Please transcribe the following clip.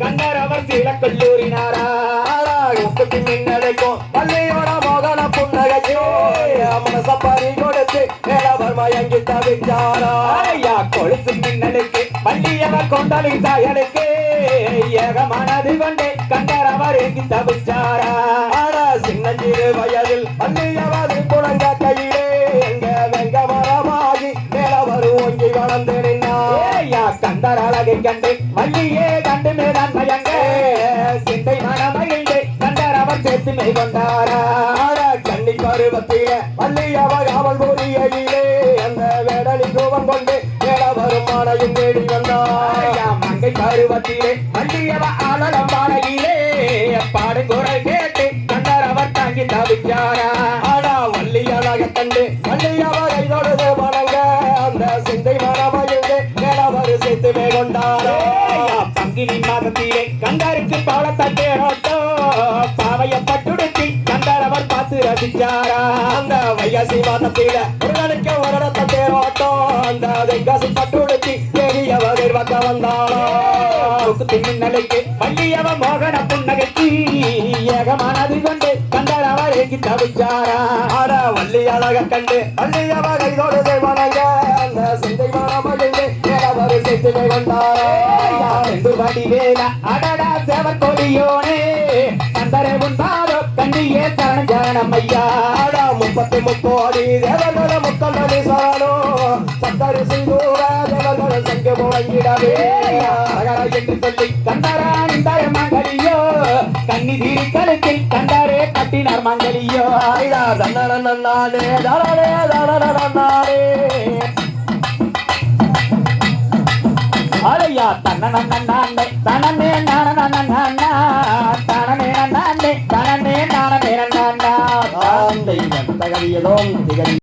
கண்டரவர் சீல கல்லூரினாரா மின்னடைக்கும் பள்ளியோட மோகன புன்னகையோ மனசப்பாரி கொடுத்து மேலவர் மயங்கி தவிச்சாரா கொழுத்து மின்னலுக்கு பள்ளியவர் கொண்டலின் சாயலுக்கு ஏகமானது கொண்டு கண்டரவர் எங்கி தவிச்சாரா சின்னஞ்சிறு வயதில் பள்ளியவர் குழந்த கையிலே எங்க வெங்க மரமாகி மேலவர் ஓங்கி வளர்ந்து நின்னாயா கண்டர் அழகை கண்டு வள்ளியே கண்டு மேலான் மயங்க சிந்தை மனமகிழ்ந்து கண்டரவர் சேர்த்துமை கொண்டாரா கண்ணி பருவத்திலே பள்ளியவர் அவள் பொறியிலே அந்த வேடலி கோபம் கொண்டு மேலவரும் மாலையும் தேடி வந்தாயா மங்கை பருவத்திலே பள்ளியவ ஆளலம் பாடையிலே பாடு குரல் கேட்டு கண்டரவர் தாங்கி தவிச்சாரா வள்ளி அழக கண்டு வள்ளியவர் இதோடு வணங்க அந்த சிந்தை மனமகிழ்ந்து மேலவர் சேர்த்துமை கொண்டாரா பங்கினி மாதத்திலே கண்டருக்கு பாலத்தை தேரோட்டோ பாவையப்பட்டுடுத்தி கண்டரவர் பார்த்து ரசிச்சாரா அந்த வைகாசி மாதத்தில முருகனுக்கு ஒரு இடத்த தேரோட்டோ அந்த வைகாசி பட்டுடுத்தி பெரியவர் வந்த வந்தாளோ மின்னலைக்கு பள்ளியவ மோகன புன்னகைக்கு ஏகமானது கொண்டு கண்டரவர் ஏங்கி தவிச்சாரா வள்ளி அழக கண்டு வள்ளியவ கைதோடு வணங்க அந்த சிந்தை மனமகிழ்ந்து மேலவர் சேர்த்துமை கொண்டாரா வடிவேல அடடா சேவர் கொடியோனே கண்டரை உண்டாரோ கண்ணியே சரண ஜரணம் ஐயா 30 கோடி தேவர்கள முக்கல்லி சாரோ சத்தரி சிங்கூர தேவர்கள சங்க முழங்கிடவே என்று சொல்லி கண்டரான் இந்த மங்கலியோ கண்ணி தீரி கழுத்தில் கண்டரே கட்டினார் மங்கலியோ தன்னே தானே தானே அலையா தன்னே தனனே நானே தனனே நானே தனனே நானே தகதியதோ